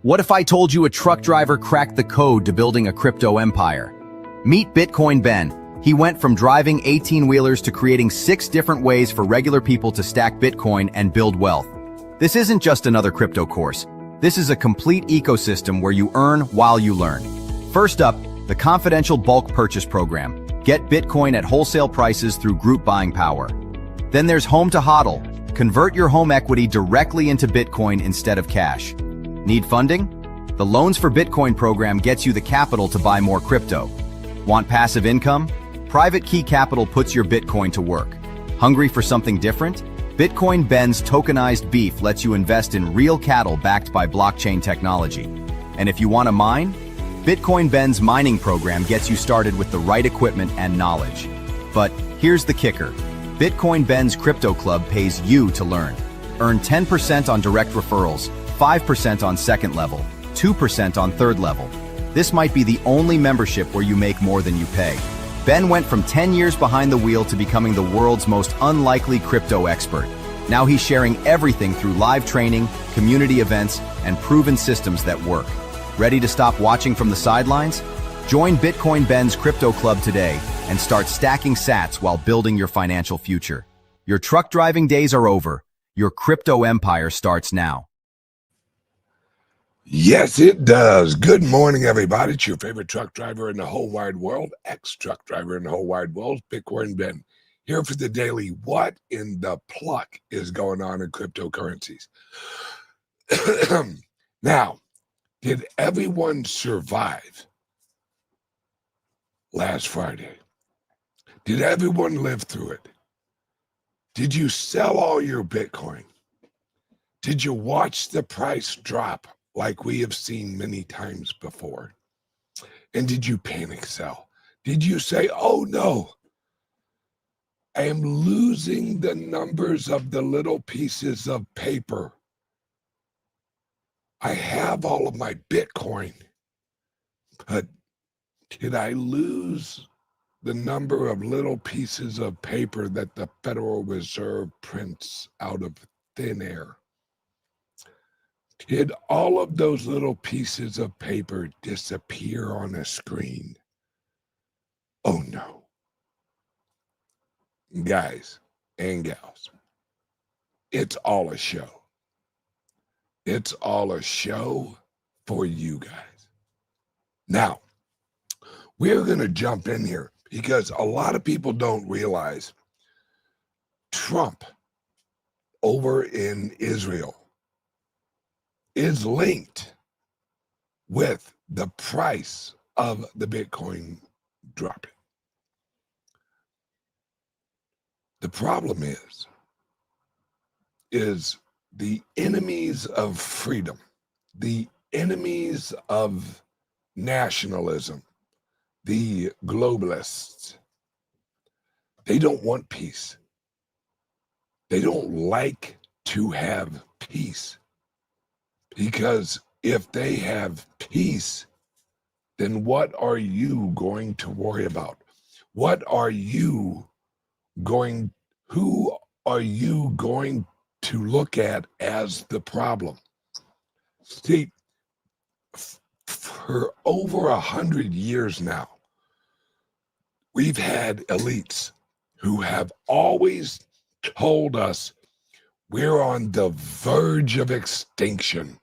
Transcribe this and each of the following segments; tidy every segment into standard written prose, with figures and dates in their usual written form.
What if I told you a truck driver cracked the code to building a crypto empire? Meet Bitcoin Ben. He went from driving 18-wheelers to creating 6 different ways for regular people to stack Bitcoin and build wealth. This isn't just another crypto course. This is a complete ecosystem where you earn while you learn. First up, the confidential bulk purchase program. Get Bitcoin at wholesale prices through group buying power. Then there's Home to HODL. Convert your home equity directly into Bitcoin instead of cash. Need funding? The Loans for Bitcoin program gets you the capital to buy more crypto. Want passive income? Private Key Capital puts your Bitcoin to work. Hungry for something different? Bitcoin Ben's tokenized beef lets you invest in real cattle backed by blockchain technology. And if you want to mine? Bitcoin Ben's mining program gets you started with the right equipment and knowledge. But here's the kicker. Bitcoin Ben's Crypto Club pays you to learn. Earn 10% on direct referrals, 5% on second level, 2% on third level. This might be the only membership where you make more than you pay. Ben went from 10 years behind the wheel to becoming the world's most unlikely crypto expert. Now he's sharing everything through live training, community events, and proven systems that work. Ready to stop watching from the sidelines? Join Bitcoin Ben's Crypto Club today and start stacking sats while building your financial future. Your truck driving days are over. Your crypto empire starts now. Yes, it does. Good morning, everybody. It's your favorite truck driver in the whole wide world, ex-truck driver in the whole wide world, Bitcoin Ben, here for the daily What in the Pluck is going on in cryptocurrencies. Now, did everyone survive last Friday? Did everyone live through it? Did you sell all your Bitcoin? Did you watch the price drop like we have seen many times before? And did you panic sell? Did you say, oh no, I am losing the numbers of the little pieces of paper. I have all of my Bitcoin, but did I lose the number of little pieces of paper that the Federal Reserve prints out of thin air? Did all of those little pieces of paper disappear on a screen? Oh no. Guys and gals, it's all a show. It's all a show for you guys. Now, we're going to jump in here because a lot of people don't realize Trump over in Israel is linked with the price of the Bitcoin dropping. The problem is the enemies of freedom, the enemies of nationalism, the globalists, they don't want peace. They don't like to have peace. Because if they have peace, then what are you going to worry about? Who are you going to look at as the problem? See, for over 100 years now, we've had elites who have always told us we're on the verge of extinction.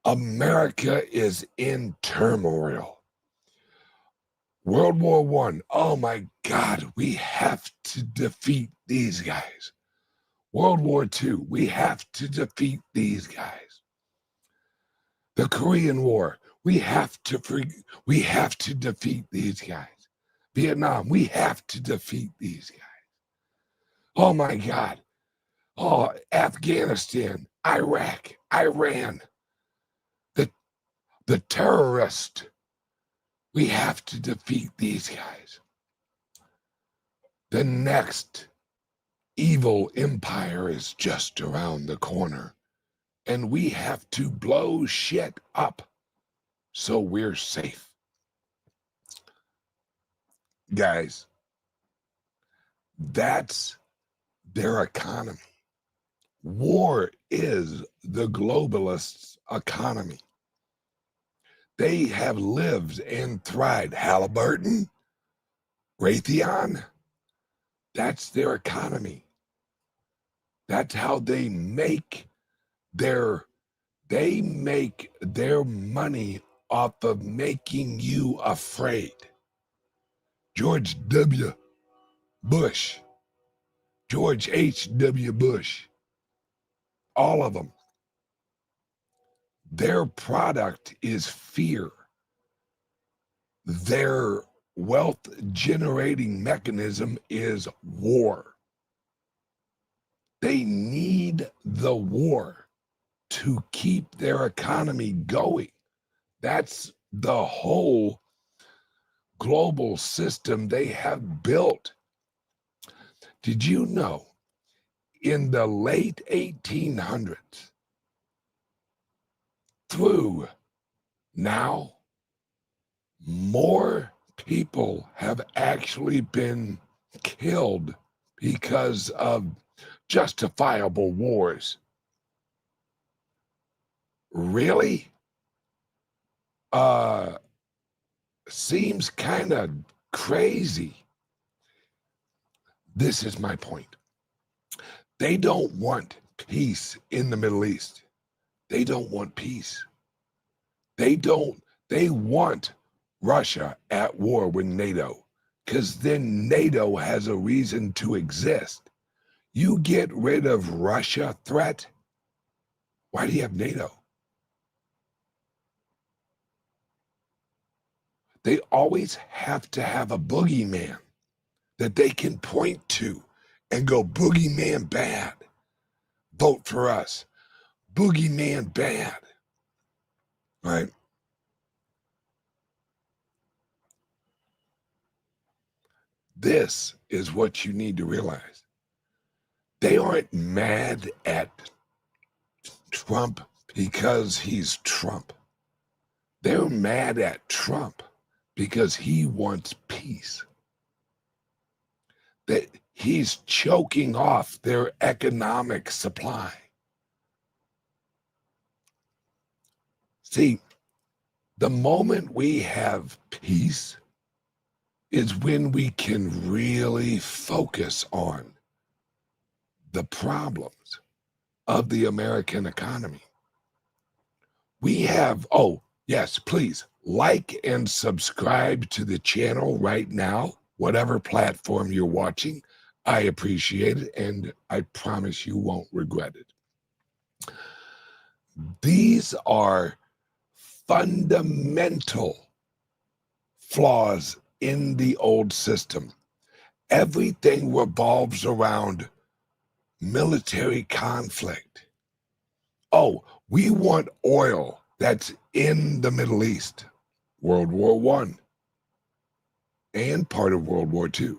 America is in turmoil. World War I, oh my God, we have to defeat these guys. World War II, we have to defeat these guys. The Korean War, we have to defeat these guys. Vietnam, we have to defeat these guys. Oh my God. Oh, Afghanistan, Iraq, Iran, the terrorists, we have to defeat these guys. The next evil empire is just around the corner, and we have to blow shit up so we're safe. Guys, that's their economy. War is the globalists' economy. They have lived and thrived. Halliburton, Raytheon, that's their economy. That's how they make their money off of making you afraid. George W. Bush, George H.W. Bush, all of them. Their product is fear. Their wealth generating mechanism is war. They need the war to keep their economy going. That's the whole global system they have built. Did you know in the late 1800s through now, more people have actually been killed because of justifiable wars? Really? Seems kind of crazy. This is my point. They don't want peace in the Middle East. They don't want peace. They want Russia at war with NATO, because then NATO has a reason to exist. You get rid of Russia threat, why do you have NATO? They always have to have a boogeyman that they can point to and go, boogeyman bad, vote for us. Boogeyman bad, right? This is what you need to realize. They aren't mad at Trump because he's Trump. They're mad at Trump because he wants peace. That he's choking off their economic supply. See, the moment we have peace is when we can really focus on the problems of the American economy. We have, oh, yes, please like and subscribe to the channel right now, whatever platform you're watching. I appreciate it, and I promise you won't regret it. These are fundamental flaws in the old system. Everything revolves around military conflict. Oh, we want oil that's in the Middle East. World War I and part of World War II.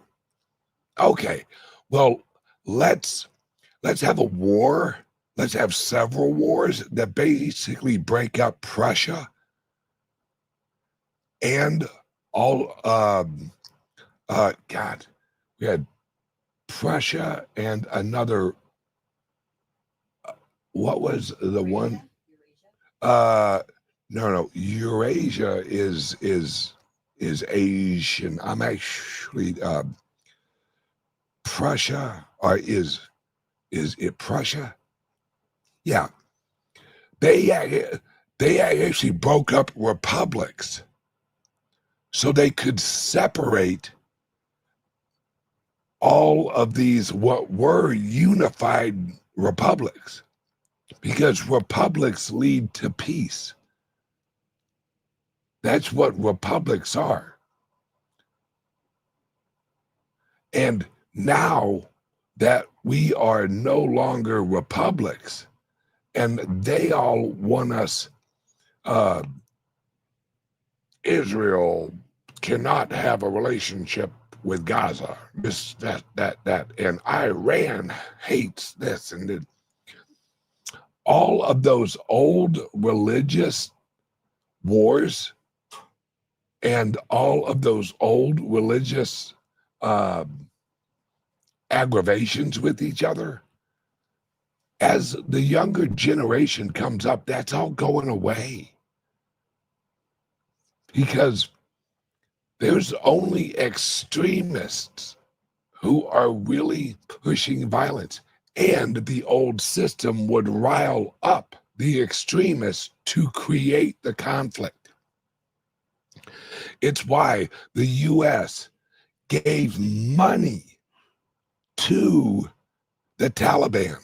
Okay, well, let's have a war. Let's have several wars that basically break up Prussia and all, God, we had Prussia and another, what was the one? No, Eurasia is Asian. I'm actually, Prussia, or is it Prussia? Yeah, they actually broke up republics so they could separate all of these what were unified republics, because republics lead to peace. That's what republics are. And now that we are no longer republics, and they all want us, Israel cannot have a relationship with Gaza, this, that, and Iran hates this, and it, all of those old religious wars and all of those old religious aggravations with each other as the younger generation comes up, that's all going away. Because there's only extremists who are really pushing violence. And the old system would rile up the extremists to create the conflict. It's why the U.S. gave money to the Taliban.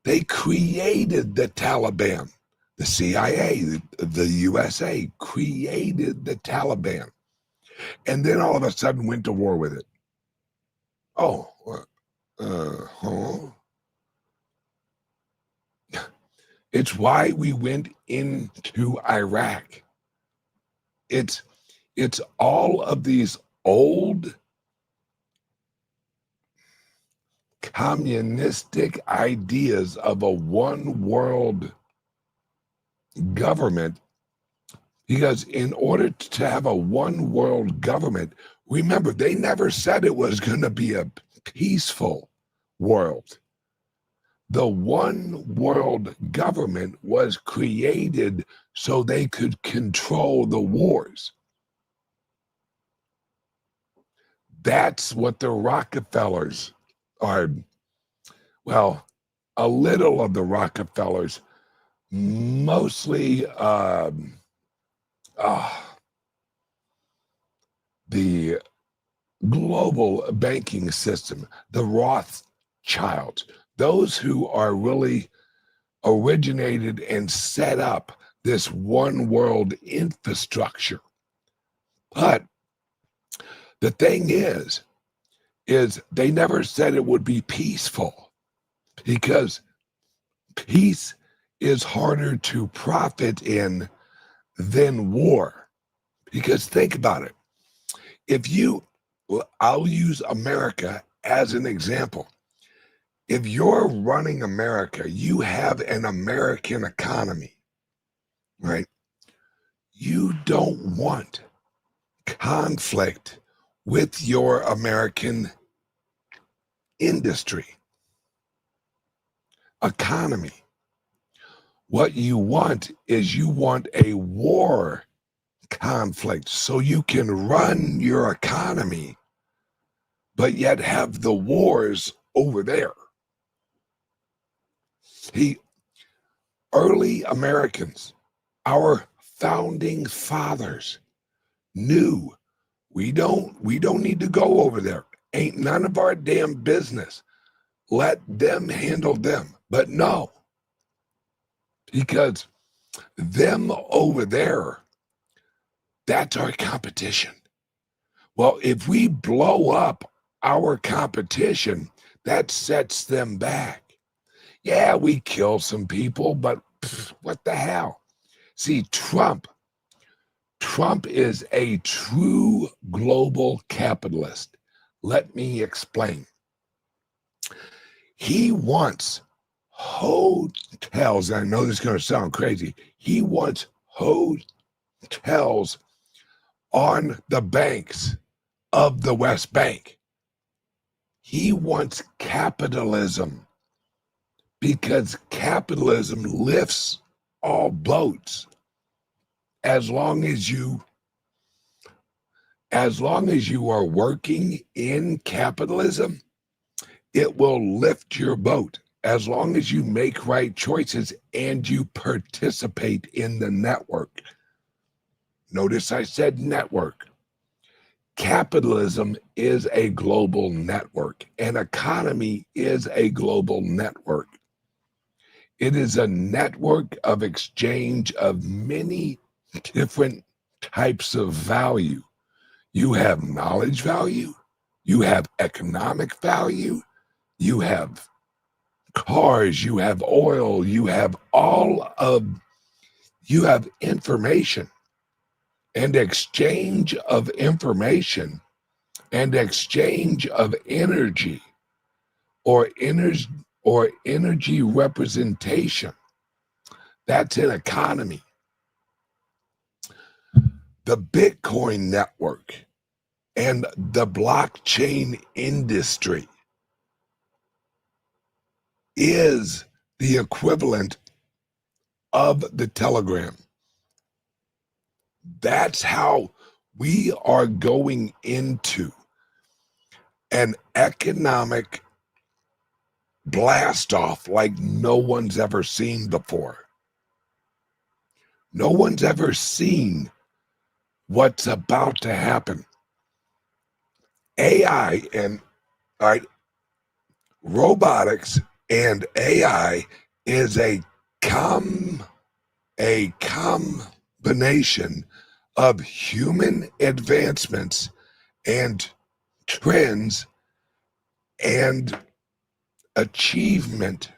They created the Taliban. The CIA, the USA created the Taliban. And then all of a sudden went to war with it. Oh, it's why we went into Iraq. It's all of these old communistic ideas of a one world government, because in order to have a one world government, remember, they never said it was going to be a peaceful world. The one world government was created so they could control the wars. That's what the Rockefellers are. Well, a little of the Rockefellers, mostly the global banking system, the Rothschilds, those who are really originated and set up this one world infrastructure. But the thing is they never said it would be peaceful, because peace is harder to profit in than war. Because think about it. I'll use America as an example. If you're running America, you have an American economy, right? You don't want conflict with your American industry, economy. What you want is you want a war conflict so you can run your economy, but yet have the wars over there. Early Americans, our founding fathers, knew we don't need to go over there. Ain't none of our damn business. Let them handle them. But no, because them over there, that's our competition. Well, if we blow up our competition, that sets them back. Yeah, we kill some people, but what the hell? See, Trump is a true global capitalist. Let me explain. He wants hotels. I know this is going to sound crazy. He wants hotels on the banks of the West Bank. He wants capitalism, because capitalism lifts all boats. As long as you are working in capitalism, it will lift your boat. As long as you make right choices and you participate in the network. Notice I said network. Capitalism is a global network. An economy is a global network. It is a network of exchange of many different types of value. You have knowledge value, you have economic value, you have cars, you have oil, you have information. And exchange of information and exchange of energy or energy representation, that's an economy. The Bitcoin network and the blockchain industry is the equivalent of the telegram. That's how we are going into an economic blast off like no one's ever seen before. No one's ever seen what's about to happen. AI and robotics and AI is a combination of human advancements and trends and achievement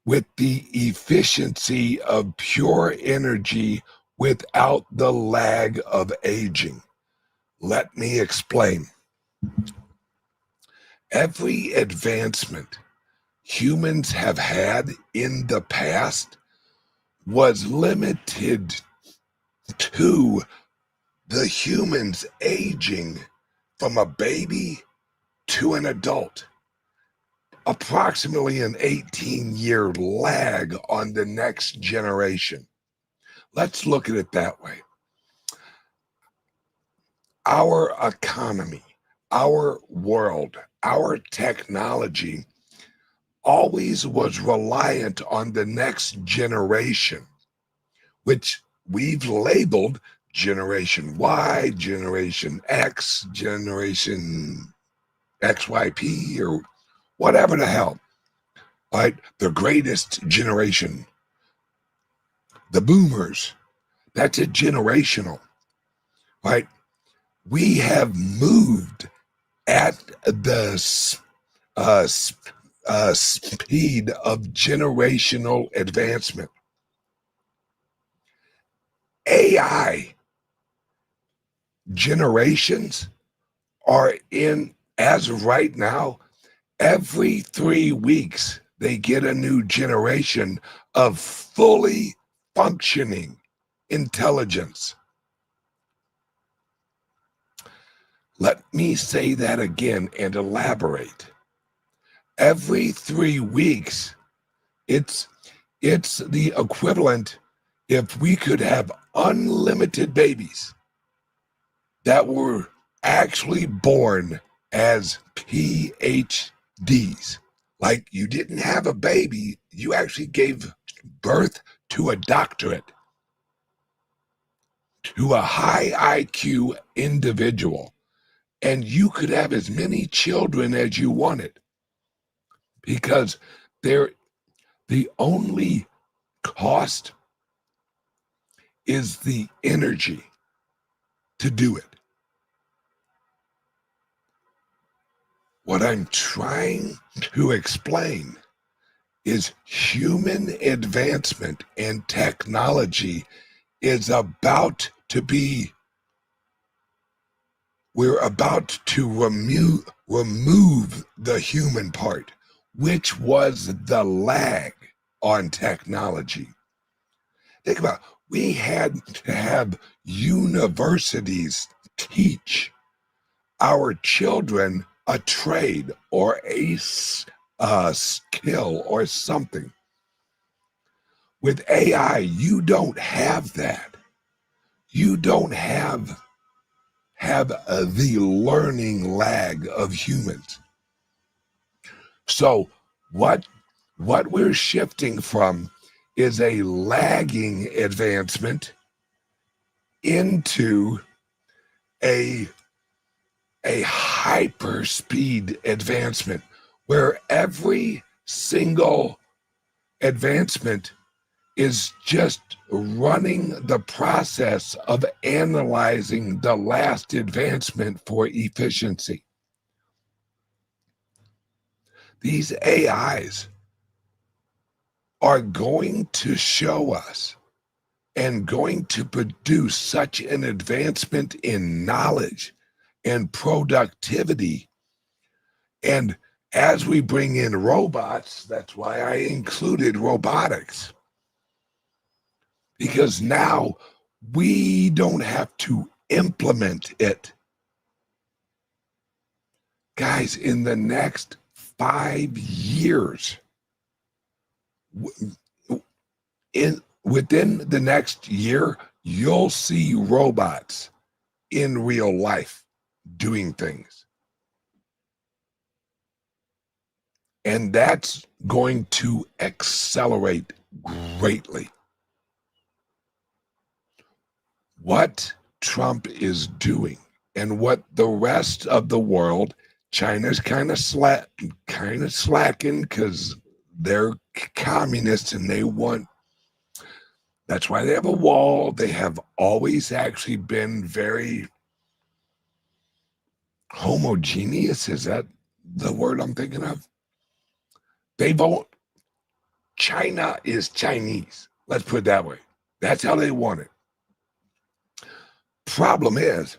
with the efficiency of pure energy without the lag of aging. Let me explain. Every advancement humans have had in the past was limited to the humans aging from a baby to an adult. Approximately an 18-year lag on the next generation. Let's look at it that way. Our economy, our world, our technology always was reliant on the next generation, which we've labeled Generation Y, Generation X, Generation XYP, or whatever the hell, right? The greatest generation, the boomers, that's a generational, right? We have moved at the speed of generational advancement. AI generations are in, as of right now, every 3 weeks, they get a new generation of fully functioning intelligence. Let me say that again and elaborate. Every 3 weeks, it's the equivalent if we could have unlimited babies that were actually born as PhDs. Like you didn't have a baby, you actually gave birth to a doctorate, to a high IQ individual, and you could have as many children as you wanted because the only cost is the energy to do it. What I'm trying to explain is human advancement and technology is about to be, we're about to remove the human part, which was the lag on technology. Think about it. We had to have universities teach our children a trade or a skill or something. With AI, you don't have that. You don't have the learning lag of humans. So what we're shifting from is a lagging advancement into a hyper speed advancement where every single advancement is just running the process of analyzing the last advancement for efficiency. These AIs are going to show us and going to produce such an advancement in knowledge and productivity. And as we bring in robots, that's why I included robotics. Because now we don't have to implement it. Guys, in the next 5 years, Within the next year, you'll see robots in real life doing things. And that's going to accelerate greatly. What Trump is doing and what the rest of the world, China's kind of slacking because they're communists and that's why they have a wall. They have always actually been very homogeneous. Is that the word I'm thinking of? China is Chinese. Let's put it that way. That's how they want it. Problem is,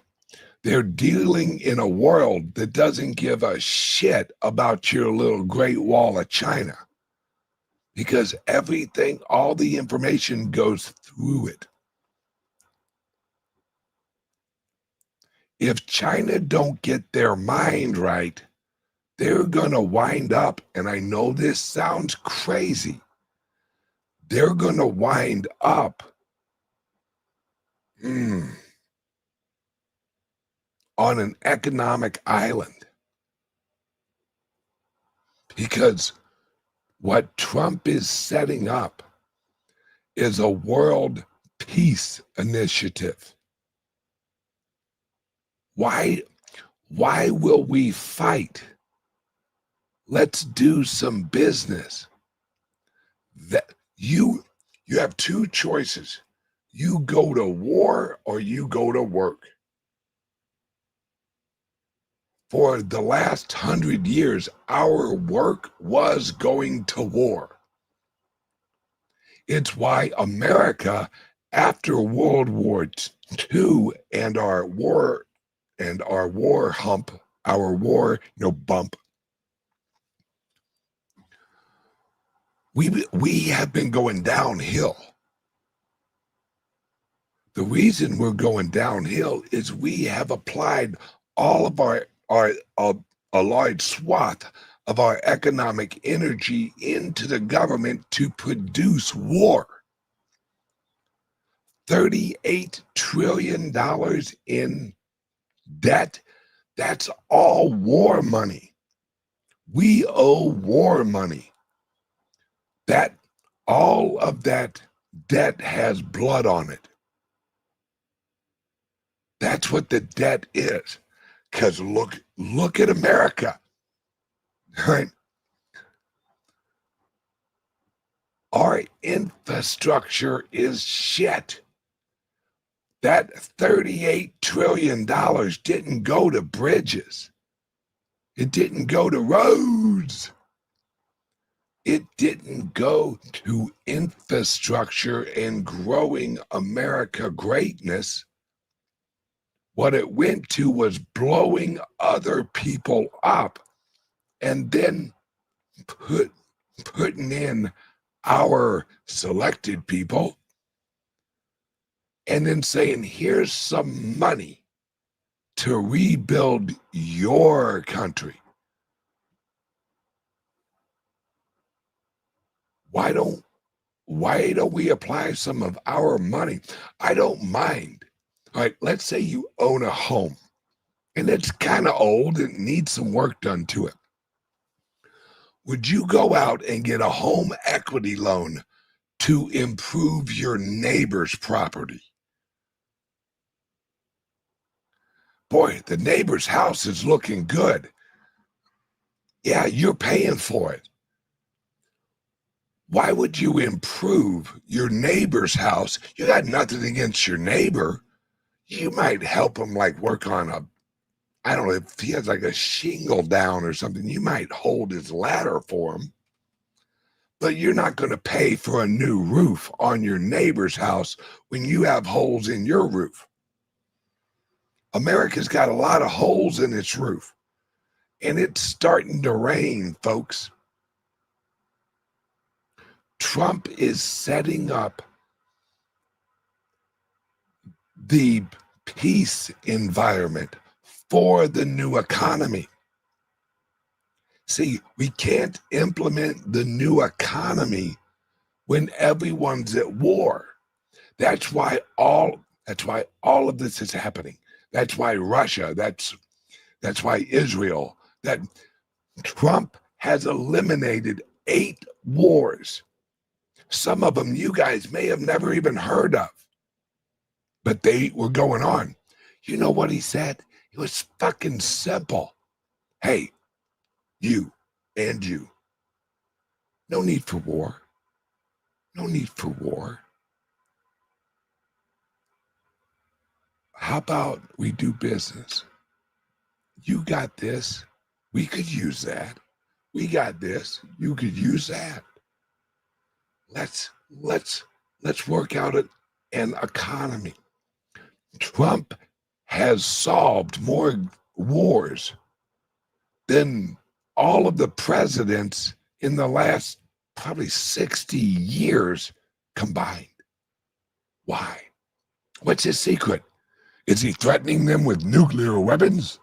they're dealing in a world that doesn't give a shit about your little Great Wall of China, because everything, all the information goes through it. If China don't get their mind right, they're going to wind up, and I know this sounds crazy, they're going to wind up on an economic island. Because what Trump is setting up is a world peace initiative. Why will we fight? Let's do some business. That you have two choices. You go to war or you go to work. For the last 100 years, our work was going to war. It's why America, after World War II and our war bump, we have been going downhill. The reason we're going downhill is we have applied all of a large swath of our economic energy into the government to produce war. $38 trillion in debt, that's all war money. We owe war money. All of that debt has blood on it. That's what the debt is. Because look at America, right? Our infrastructure is shit. That $38 trillion didn't go to bridges. It didn't go to roads. It didn't go to infrastructure and growing America greatness. What it went to was blowing other people up and then putting in our selected people and then saying, here's some money to rebuild your country. Why don't we apply some of our money? I don't mind. All right, let's say you own a home and it's kind of old and needs some work done to it. Would you go out and get a home equity loan to improve your neighbor's property? Boy, the neighbor's house is looking good. Yeah, you're paying for it. Why would you improve your neighbor's house? You got nothing against your neighbor. You might help him like work on I don't know, if he has like a shingle down or something, you might hold his ladder for him. But you're not going to pay for a new roof on your neighbor's house when you have holes in your roof. America's got a lot of holes in its roof, and it's starting to rain, folks. Trump is setting up the peace environment for the new economy. See, we can't implement the new economy when everyone's at war. That's why all of this is happening. That's why Russia, that's why Israel, that Trump has eliminated 8 wars. Some of them you guys may have never even heard of, but they were going on. You know what he said? It was fucking simple. Hey, you and you. No need for war. No need for war. How about we do business? You got this. We could use that. We got this. You could use that. Let's work out an economy. Trump has solved more wars than all of the presidents in the last probably 60 years combined. Why? What's his secret? Is he threatening them with nuclear weapons?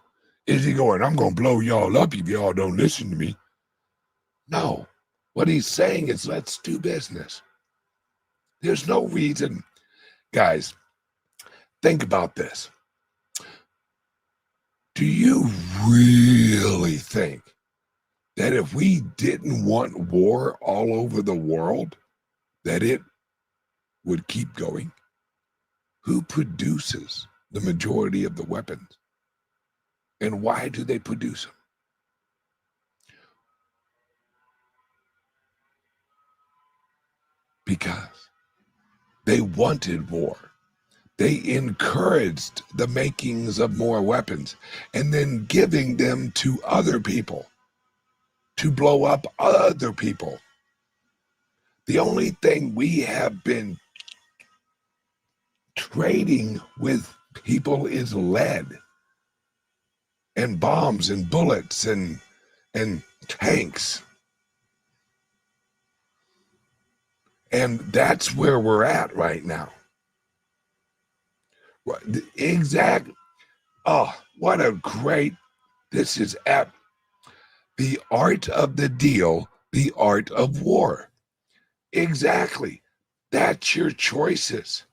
Is he going, I'm going to blow y'all up if y'all don't listen to me? No. What he's saying is, let's do business. There's no reason. Guys, think about this. Do you really think that if we didn't want war all over the world, that it would keep going? Who produces the majority of the weapons? And why do they produce them? Because they wanted war. They encouraged the makings of more weapons and then giving them to other people to blow up other people. The only thing we have been trading with people is lead and bombs and bullets and tanks. And that's where we're at right now. Exact. Oh, what a great, this is at the art of the deal, the art of war. Exactly. That's your choices.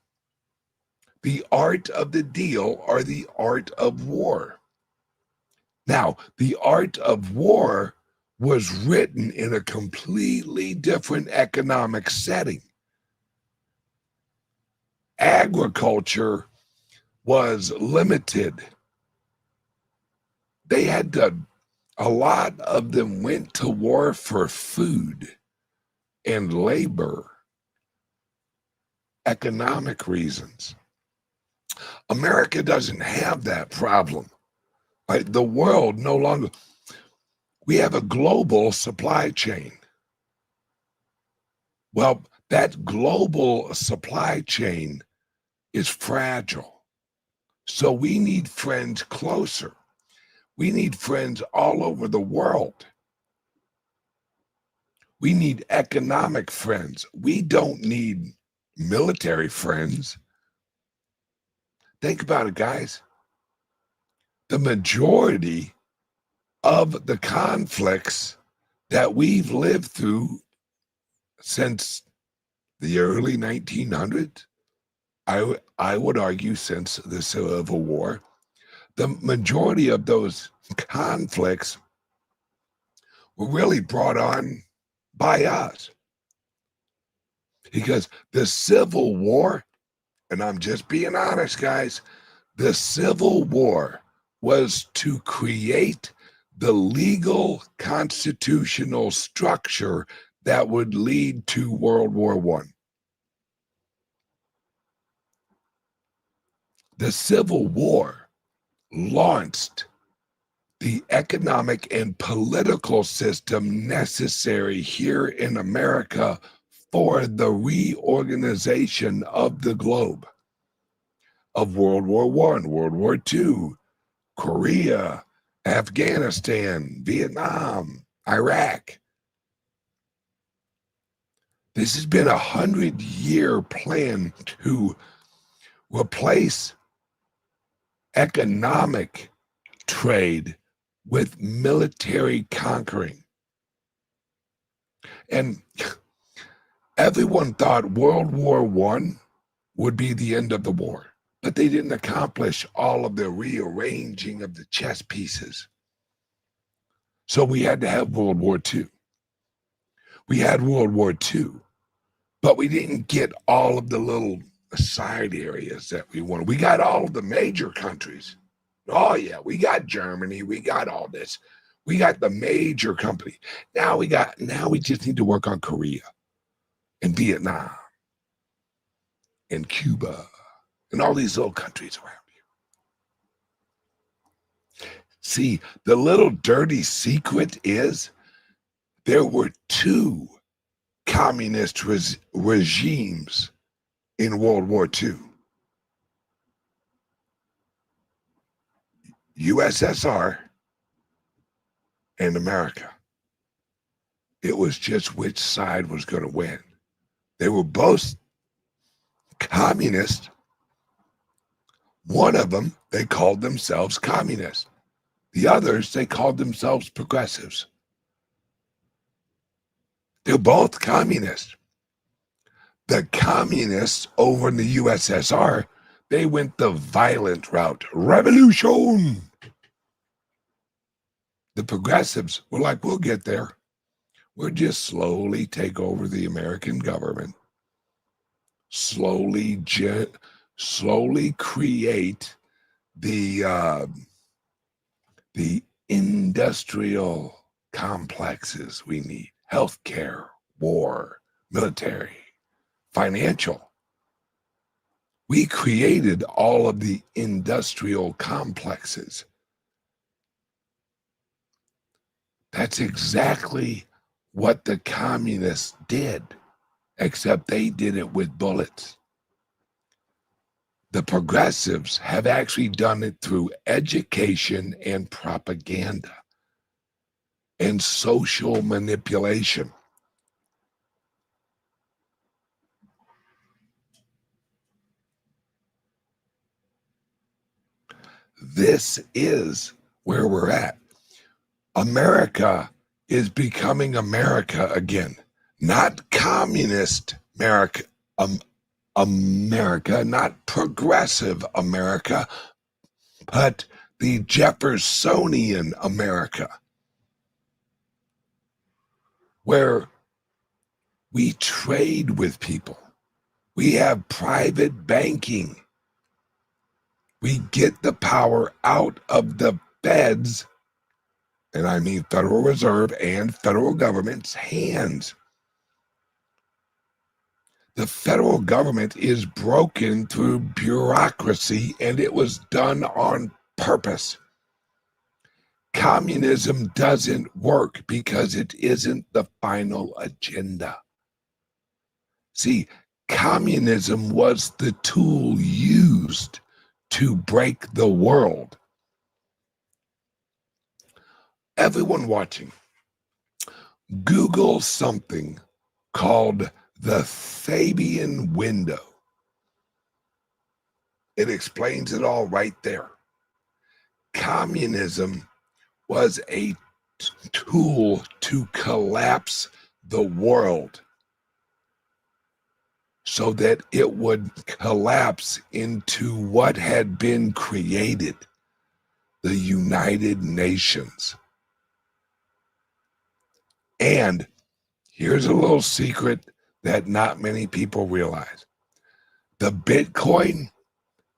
The art of the deal or the art of war. Now, the art of war was written in a completely different economic setting. Agriculture was limited. They had to, a lot of them went to war for food and labor, economic reasons. America doesn't have that problem. Like the world no longer, we have a global supply chain. Well, that global supply chain is fragile. So we need friends closer. We need friends all over the world. We need economic friends. We don't need military friends. Think about it, guys. The majority of the conflicts that we've lived through since the early 1900s, I would argue since the Civil War, the majority of those conflicts were really brought on by us. Because the Civil War, and I'm just being honest, guys, the Civil War was to create the legal constitutional structure that would lead to World War I. The Civil War launched the economic and political system necessary here in America for the reorganization of the globe, of World War I, World War II, Korea, Afghanistan, Vietnam, Iraq. This has been a 100-year plan to replace economic trade with military conquering. And Everyone thought World War I would be the end of the war, but they didn't accomplish all of the rearranging of the chess pieces. So we had to have World War II. We had World War II, but we didn't get all of the little side areas that we wanted. We got all of the major countries. Oh yeah, we got Germany, we got all this. We got the major company. Now we just need to work on Korea and Vietnam and Cuba and all these little countries around here. See, the little dirty secret is there were two communist regimes in World War II. USSR and America. It was just which side was going to win. They were both communist. One of them, they called themselves communists. The others, they called themselves progressives. They're both communists. The communists over in the USSR, they went the violent route. Revolution! The progressives were like, we'll get there. We'll just slowly take over the American government. Slowly create the industrial complexes we need. Healthcare, war, military, financial. We created all of the industrial complexes. That's exactly what the communists did, except they did it with bullets. The progressives have actually done it through education and propaganda and social manipulation. This is where we're at. America is becoming America again, not communist America, not progressive America, but the Jeffersonian America, where we trade with people. We have private banking. We get the power out of the feds, and I mean Federal Reserve and federal government's hands. The federal government is broken through bureaucracy, and it was done on purpose. Communism doesn't work because it isn't the final agenda. See, communism was the tool used to break the world. Everyone watching, Google something called the Fabian window. It explains it all right there. Communism was a tool to collapse the world so that it would collapse into what had been created, the United Nations. And here's a little secret that not many people realize. The Bitcoin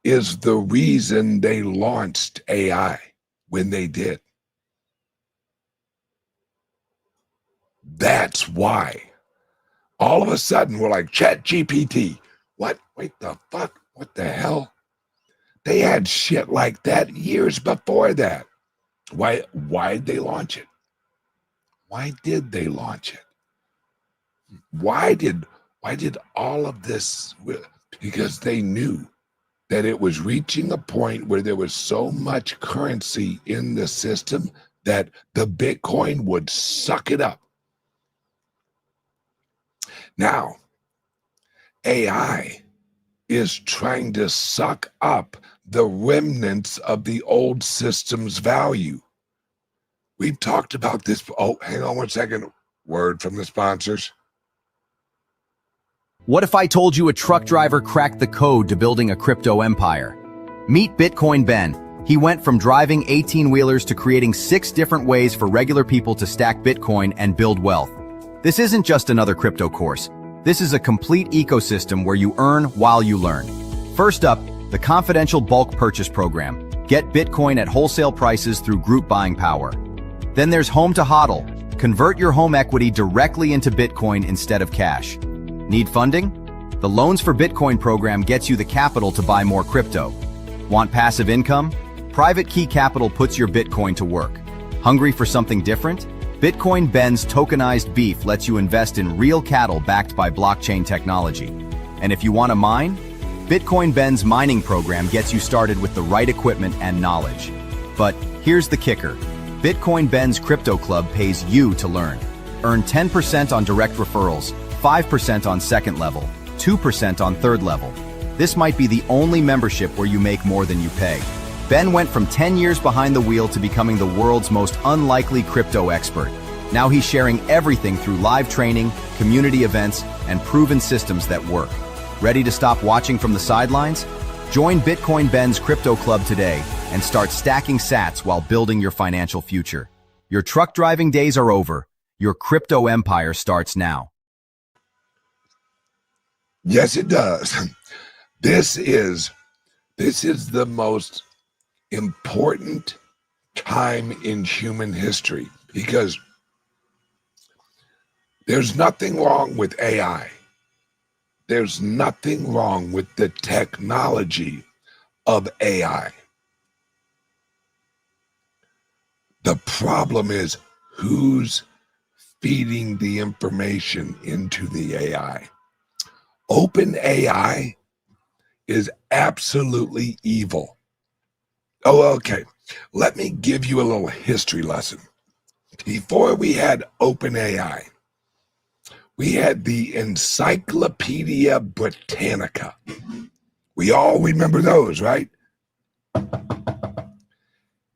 is the reason they launched AI when they did. That's why. All of a sudden, we're like, ChatGPT. What? Wait, the fuck? What the hell? They had shit like that years before that. Why'd they launch it? Why did they launch it? Why did all of this? Because they knew that it was reaching a point where there was so much currency in the system that the Bitcoin would suck it up. Now, AI is trying to suck up the remnants of the old system's value. We've talked about this. Oh, hang on one second. Word from the sponsors. What if I told you a truck driver cracked the code to building a crypto empire? Meet Bitcoin Ben. He went from driving 18-wheelers to creating 6 different ways for regular people to stack Bitcoin and build wealth. This isn't just another crypto course. This is a complete ecosystem where you earn while you learn. First up, the confidential bulk purchase program. Get Bitcoin at wholesale prices through group buying power. Then there's Home to HODL. Convert your home equity directly into Bitcoin instead of cash. Need funding? The Loans for Bitcoin program gets you the capital to buy more crypto. Want passive income? Private Key Capital puts your Bitcoin to work. Hungry for something different? Bitcoin Ben's tokenized beef lets you invest in real cattle backed by blockchain technology. And if you want to mine? Bitcoin Ben's mining program gets you started with the right equipment and knowledge. But here's the kicker. Bitcoin Ben's Crypto Club pays you to learn. Earn 10% on direct referrals, 5% on second level, 2% on third level. This might be the only membership where you make more than you pay. Ben went from 10 years behind the wheel to becoming the world's most unlikely crypto expert. Now he's sharing everything through live training, community events, and proven systems that work. Ready to stop watching from the sidelines? Join Bitcoin Ben's Crypto Club today and start stacking sats while building your financial future. Your truck driving days are over. Your crypto empire starts now. Yes, it does. This is the most important time in human history because there's nothing wrong with AI. There's nothing wrong with the technology of AI. The problem is who's feeding the information into the AI. OpenAI is absolutely evil. Oh, okay. Let me give you a little history lesson. Before we had OpenAI, we had the Encyclopedia Britannica. We all remember those, right?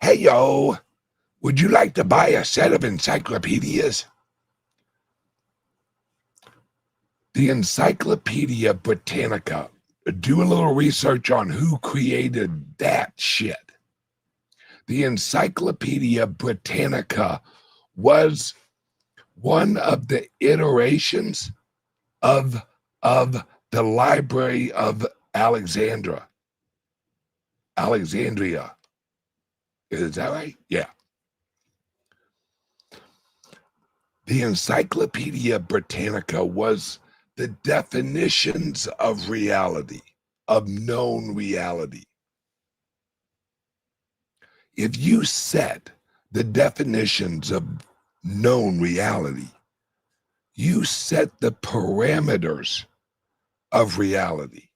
Hey, yo, would you like to buy a set of encyclopedias? The Encyclopedia Britannica. Do a little research on who created that shit. The Encyclopedia Britannica was one of the iterations of the Library of Alexandria. Is that right? Yeah. The Encyclopedia Britannica was the definitions of reality, of known reality. If you set the definitions of known reality, you set the parameters of reality.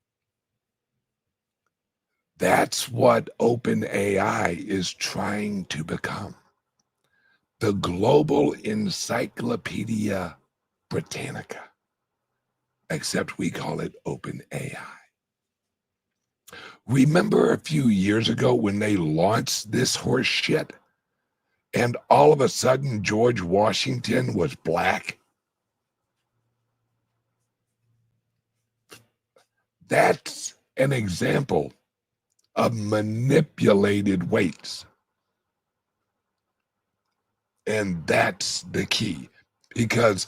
That's what OpenAI is trying to become. The global Encyclopedia Britannica. Except we call it OpenAI. Remember a few years ago when they launched this horse shit and all of a sudden George Washington was black? That's an example of manipulated weights. And that's the key, because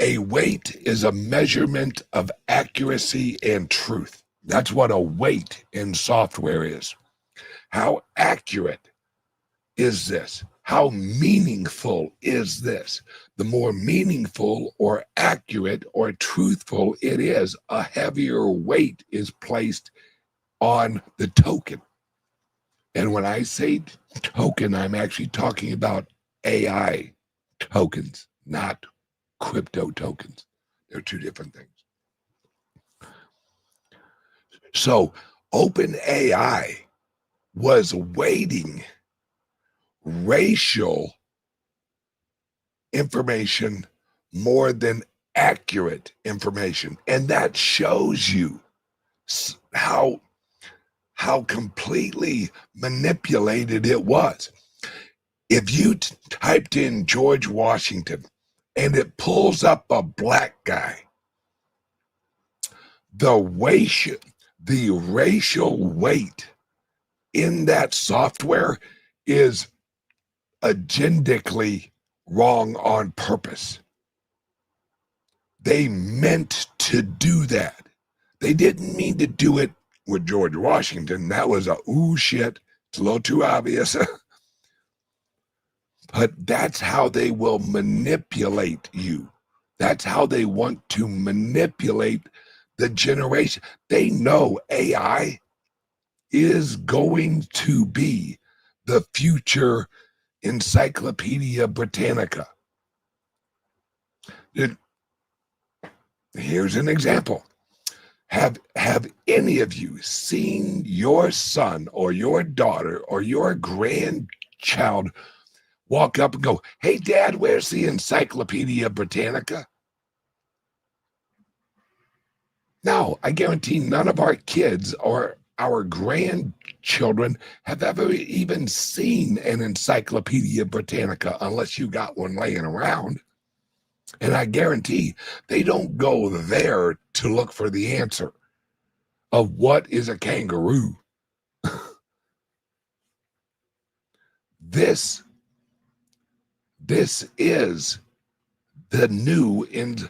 a weight is a measurement of accuracy and truth. That's what a weight in software is. How accurate is this? How meaningful is this? The more meaningful or accurate or truthful it is, a heavier weight is placed on the token. And when I say token, I'm actually talking about AI tokens, not crypto tokens. They're two different things. So OpenAI was weighting racial information more than accurate information. And that shows you how completely manipulated it was. If you typed in George Washington and it pulls up a black guy, the racial weight in that software is agendically wrong on purpose. They meant to do that. They didn't mean to do it with George Washington. That was ooh shit. It's a little too obvious. But that's how they will manipulate you. That's how they want to manipulate the generation. They know AI is going to be the future Encyclopedia Britannica. Here's an example. Have any of you seen your son or your daughter or your grandchild walk up and go, "Hey, Dad, where's the Encyclopedia Britannica?" No, I guarantee none of our kids or our grandchildren have ever even seen an Encyclopedia Britannica unless you got one laying around. And I guarantee they don't go there to look for the answer of what is a kangaroo. This is the new, and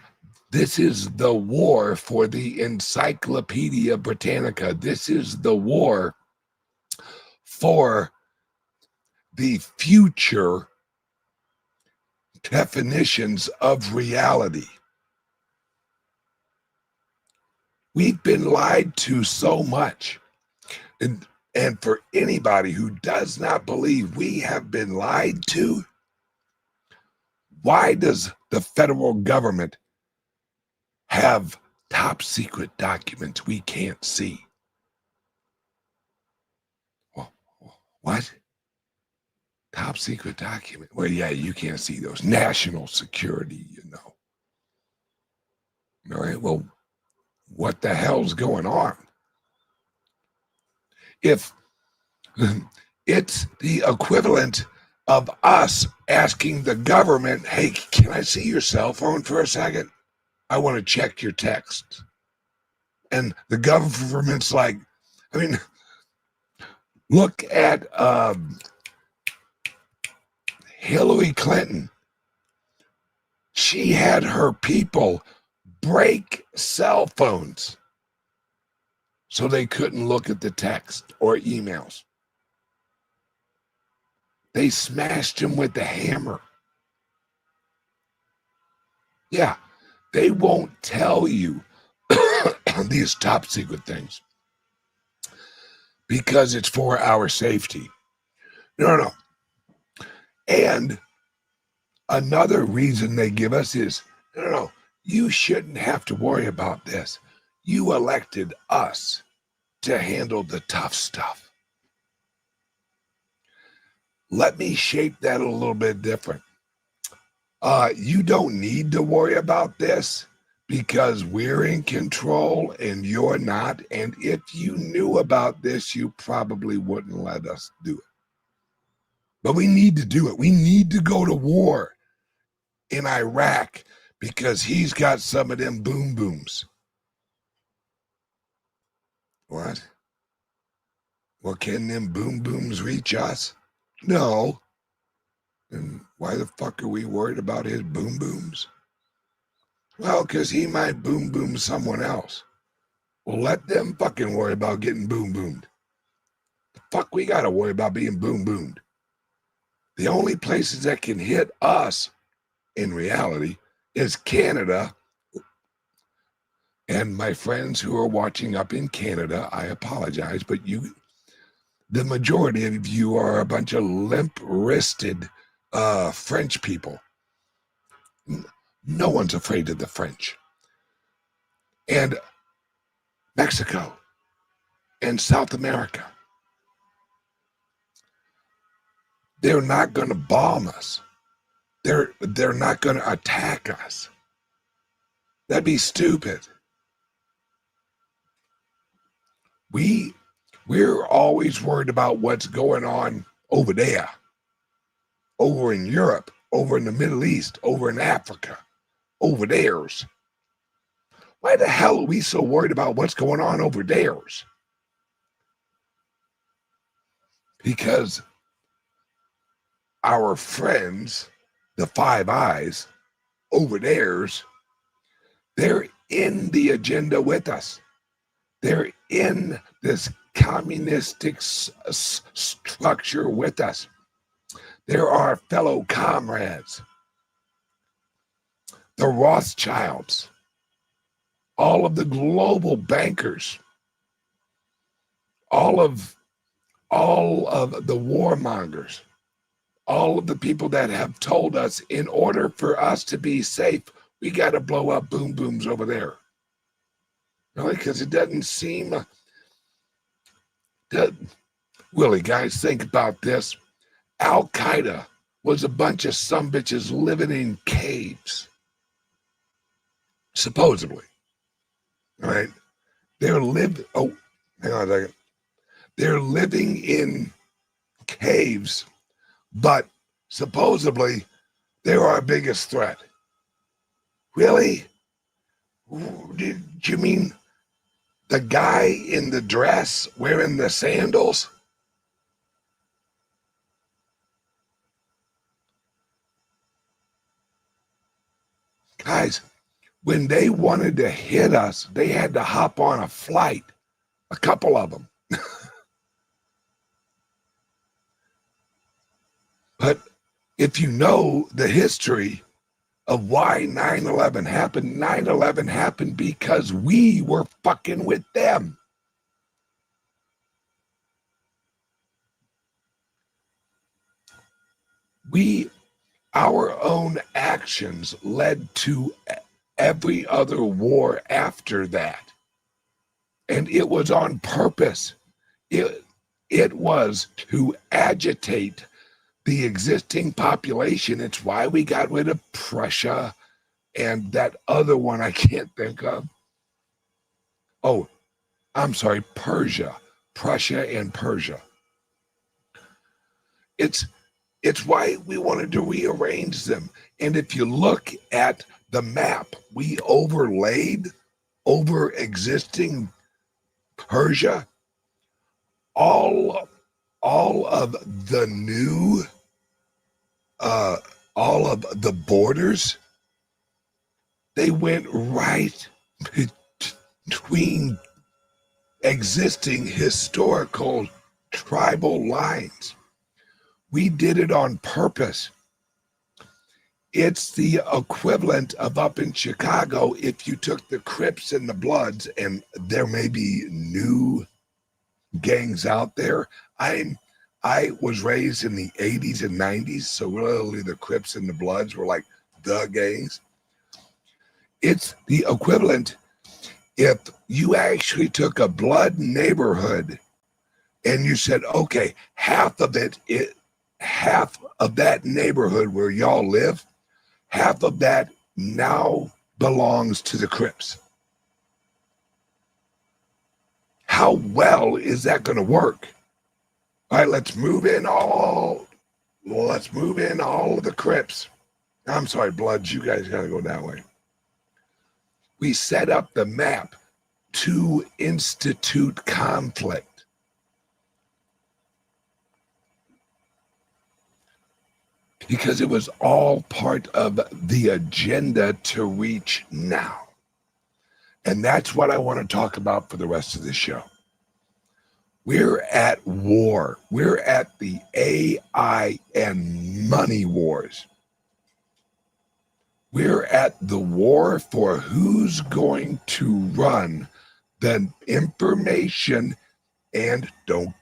this is the war for the Encyclopedia Britannica. This is the war for the future definitions of reality. We've been lied to so much. And for anybody who does not believe we have been lied to, why does the federal government have top secret documents we can't see? What? Top secret document? Well, yeah, you can't see those. National security, you know. All right, well, what the hell's going on? If it's the equivalent of us asking the government, "Hey, can I see your cell phone for a second? I want to check your text." And the government's like, I mean, look at Hillary Clinton. She had her people break cell phones so they couldn't look at the text or emails. They smashed them with the hammer. Yeah, they won't tell you these top secret things because it's for our safety. No. And another reason they give us is, no, you shouldn't have to worry about this. You elected us to handle the tough stuff. Let me shape that a little bit different. You don't need to worry about this because we're in control and you're not. And if you knew about this, you probably wouldn't let us do it. But we need to do it. We need to go to war in Iraq because he's got some of them boom booms. What? Well, can them boom booms reach us? No. And why the fuck are we worried about his boom booms? Well, because he might boom boom someone else. Well, let them fucking worry about getting boom boomed. The fuck we got to worry about being boom boomed. The only places that can hit us in reality is Canada. And my friends who are watching up in Canada, I apologize, but the majority of you are a bunch of limp-wristed French people. No one's afraid of the French. And Mexico and South America. They're not going to bomb us. They're not going to attack us. That'd be stupid. We're always worried about what's going on over there, over in Europe, over in the Middle East, over in Africa, over theirs. Why the hell are we so worried about what's going on over theirs? Because our friends, the Five Eyes, over theirs, they're in the agenda with us. They're in this communistic structure with us. They're our fellow comrades. The Rothschilds, all of the global bankers, all of the warmongers, all of the people that have told us in order for us to be safe, we got to blow up boom booms over there. Really? Because it doesn't seem... Willie, guys, think about this. Al-Qaeda was a bunch of sumbitches living in caves. Supposedly. All right? They're living... Oh, hang on a second. They're living in caves, but supposedly they're our biggest threat. Really? Did you mean the guy in the dress wearing the sandals? Guys, when they wanted to hit us, they had to hop on a flight. A couple of them. But if you know the history of why 9/11 happened, 9/11 happened because we were fucking with them. Our own actions led to every other war after that. And it was on purpose. It was to agitate the existing population. It's why we got rid of Prussia and that other one I can't think of. Oh, I'm sorry, Persia. Prussia and Persia. It's why we wanted to rearrange them. And if you look at the map, we overlaid over existing Persia, all of the new, all of the borders, they went right between existing historical tribal lines. We did it on purpose. It's the equivalent of up in Chicago if you took the Crips and the Bloods, and there may be new gangs out there. I was raised in the 80s and 90s, so really the Crips and the Bloods were like the gangs. It's the equivalent if you actually took a Blood neighborhood and you said, okay, half of that neighborhood where y'all live, half of that now belongs to the Crips. How well is that going to work? All right, let's move in all of the Crips. I'm sorry, Bloods, you guys got to go that way. We set up the map to institute conflict. Because it was all part of the agenda to reach now. And that's what I want to talk about for the rest of the show. We're at war. We're at the AI and money wars. We're at the war for who's going to run the information, and don't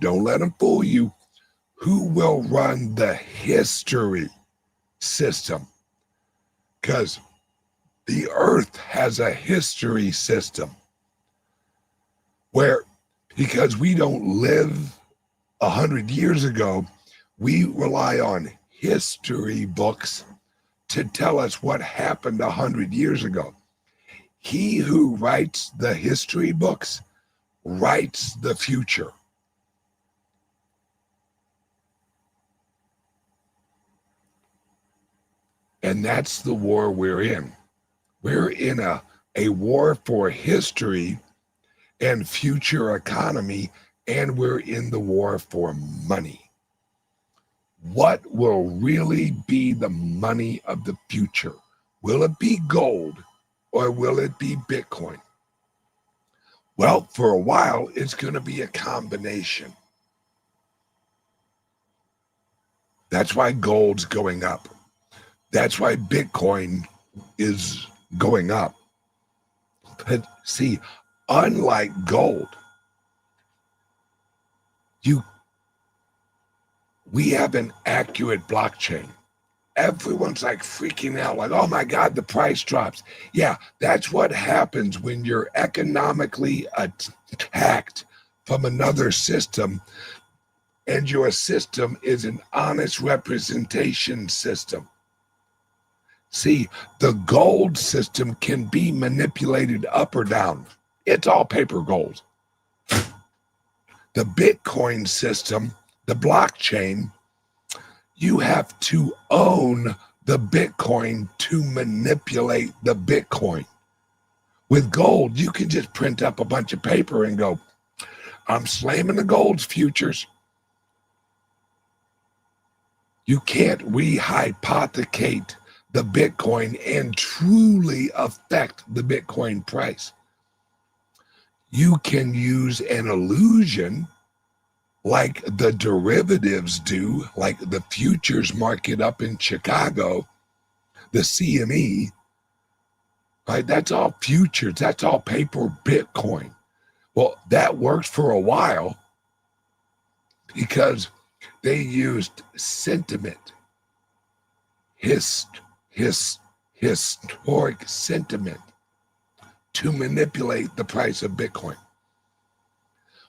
let them fool you, who will run the history system. Because the earth has a history system where, because we don't live 100 years ago, we rely on history books to tell us what happened 100 years ago. He who writes the history books writes the future. And that's the war we're in. We're in a a war for history and future economy, and we're in the war for money. What will really be the money of the future? Will it be gold or will it be Bitcoin? Well, for a while, it's going to be a combination. That's why gold's going up. That's why Bitcoin is going up. But see, unlike gold, we have an accurate blockchain. Everyone's like freaking out, like, oh my God, the price drops. Yeah, that's what happens when you're economically attacked from another system, and your system is an honest representation system. See, the gold system can be manipulated up or down. It's all paper gold. The Bitcoin system, the blockchain, you have to own the Bitcoin to manipulate the Bitcoin. With gold, you can just print up a bunch of paper and go, I'm slamming the gold's futures. You can't rehypothecate the Bitcoin and truly affect the Bitcoin price. You can use an illusion like the derivatives do, like the futures market up in Chicago, the CME, right? That's all futures. That's all paper Bitcoin. Well, that worked for a while because they used sentiment, historic sentiment to manipulate the price of Bitcoin.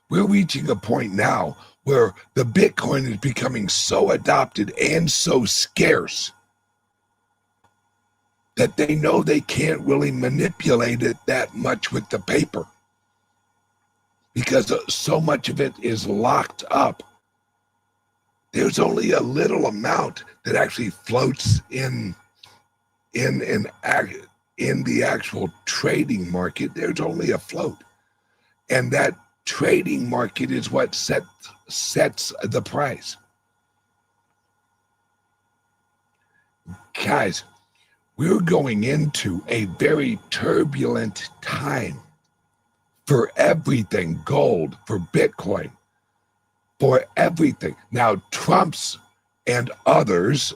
We're reaching a point now where the Bitcoin is becoming so adopted and so scarce that they know they can't really manipulate it that much with the paper because so much of it is locked up. There's only a little amount that actually floats in the actual trading market. There's only a float. And that trading market is what sets the price. Guys, we're going into a very turbulent time for everything, gold, for Bitcoin, for everything. Now, Trump's and others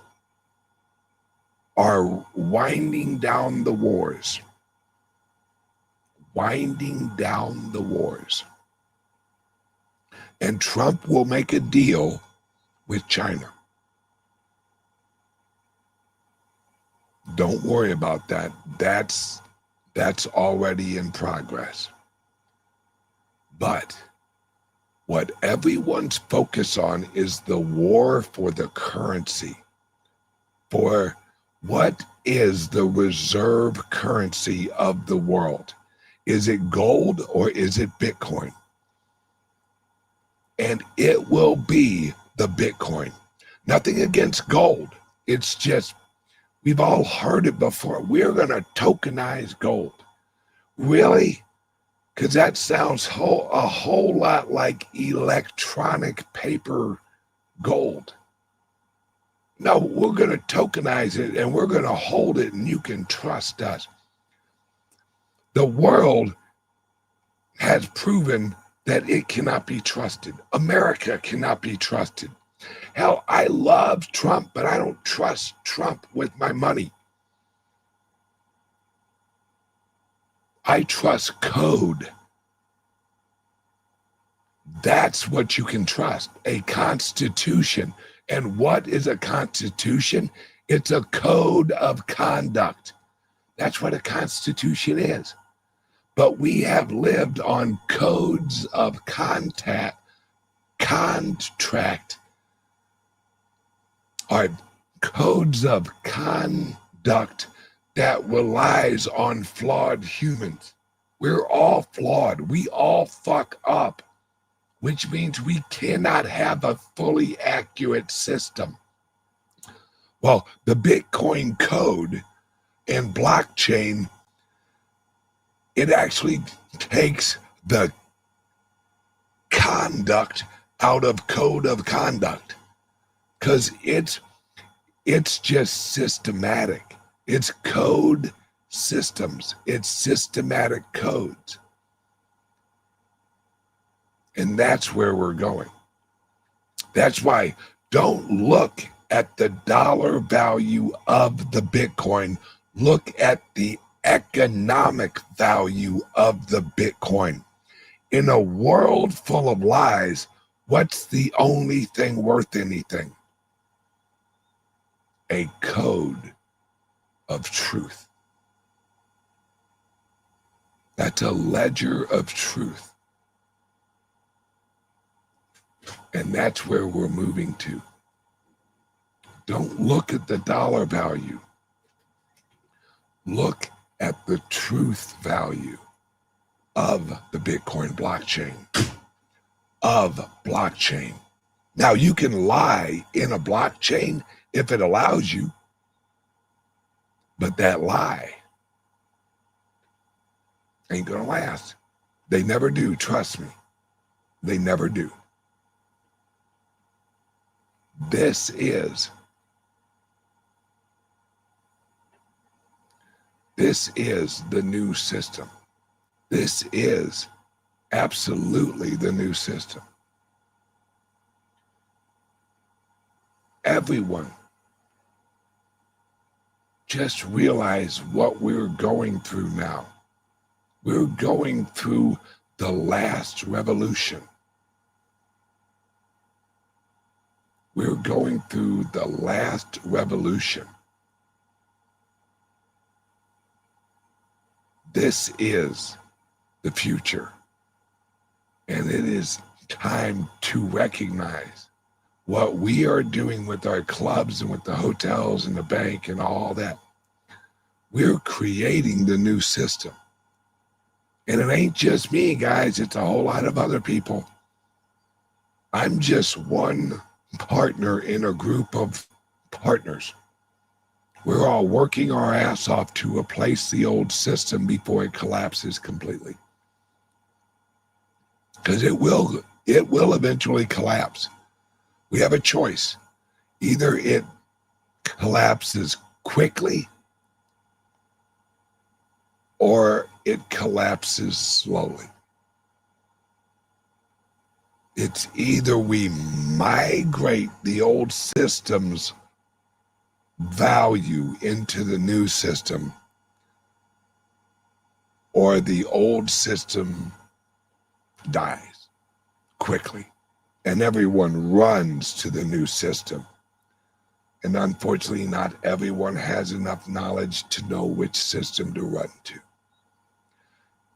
are winding down the wars. Winding down the wars. And Trump will make a deal with China. Don't worry about that. That's already in progress. But what everyone's focused on is the war for the currency. For what is the reserve currency of the world? Is it gold or is it Bitcoin? And it will be the Bitcoin. Nothing against gold. It's just, we've all heard it before. We're going to tokenize gold. Really? Because that sounds a whole lot like electronic paper gold. No, we're going to tokenize it and we're going to hold it and you can trust us. The world has proven that it cannot be trusted. America cannot be trusted. Hell, I love Trump, but I don't trust Trump with my money. I trust code. That's what you can trust, a constitution. And what is a constitution? It's a code of conduct. That's what a constitution is. But we have lived on codes of contract, or codes of conduct that relies on flawed humans. We're all flawed. We all fuck up, which means we cannot have a fully accurate system. Well, the Bitcoin code and blockchain it actually takes the conduct out of code of conduct, because it's just systematic. It's code systems. It's systematic codes. And that's where we're going. That's why don't look at the dollar value of the Bitcoin. Look at the economic value of the Bitcoin. In a world full of lies, what's the only thing worth anything? A code of truth. That's a ledger of truth. And that's where we're moving to. Don't look at the dollar value. Look at the truth value of the Bitcoin blockchain, of blockchain. Now, you can lie in a blockchain if it allows you, but that lie ain't gonna last. They never do, trust me. They never do. This is the new system. This is absolutely the new system. Everyone, just realize what we're going through now. We're going through the last revolution. We're going through the last revolution. This is the future. And it is time to recognize what we are doing with our clubs and with the hotels and the bank and all that. We're creating the new system. And it ain't just me, guys. It's a whole lot of other people. I'm just one partner in a group of partners. We're all working our ass off to replace the old system before it collapses completely. Because it will eventually collapse. We have a choice. Either it collapses quickly or it collapses slowly. It's either we migrate the old system's value into the new system, or the old system dies quickly and everyone runs to the new system. And unfortunately, not everyone has enough knowledge to know which system to run to.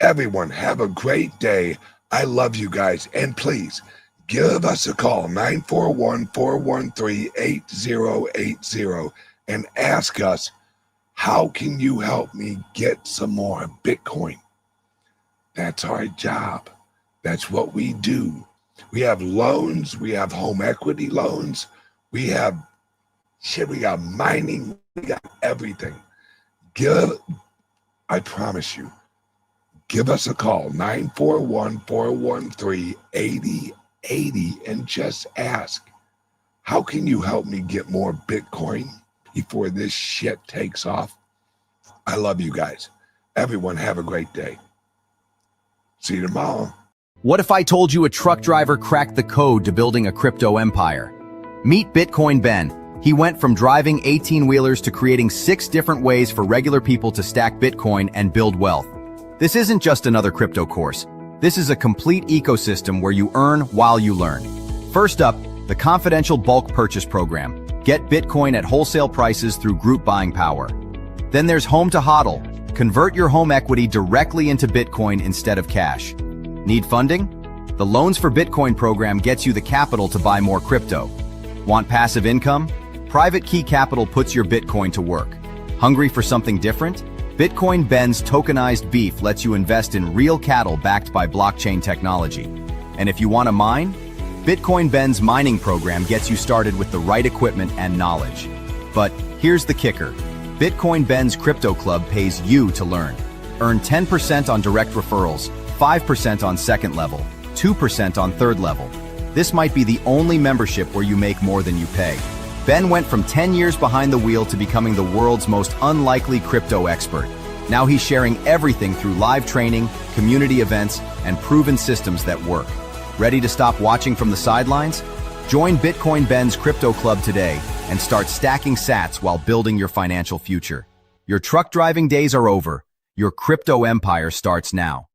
Everyone, have a great day. I love you guys. And please, give us a call, 941-413-8080, and ask us, how can you help me get some more Bitcoin? That's our job. That's what we do. We have loans. We have home equity loans. We have shit. We got mining. We got everything. I promise you, give us a call, 941-413-8080, and just ask, how can you help me get more Bitcoin before this shit takes off? I love you guys. Everyone, have a great day. See you tomorrow. What if I told you a truck driver cracked the code to building a crypto empire? Meet Bitcoin Ben. He went from driving 18-wheelers to creating 6 different ways for regular people to stack Bitcoin and build wealth. This isn't just another crypto course. This is a complete ecosystem where you earn while you learn. First up, the confidential bulk purchase program. Get Bitcoin at wholesale prices through group buying power. Then there's Home to HODL. Convert your home equity directly into Bitcoin instead of cash. Need funding? The Loans for Bitcoin program gets you the capital to buy more crypto. Want passive income? Private Key Capital puts your Bitcoin to work. Hungry for something different? Bitcoin Ben's tokenized beef lets you invest in real cattle backed by blockchain technology. And if you want to mine, Bitcoin Ben's mining program gets you started with the right equipment and knowledge. But here's the kicker. Bitcoin Ben's Crypto Club pays you to learn. Earn 10% on direct referrals, 5% on second level, 2% on third level. This might be the only membership where you make more than you pay. Ben went from 10 years behind the wheel to becoming the world's most unlikely crypto expert. Now he's sharing everything through live training, community events, and proven systems that work. Ready to stop watching from the sidelines? Join Bitcoin Ben's Crypto Club today and start stacking sats while building your financial future. Your truck driving days are over. Your crypto empire starts now.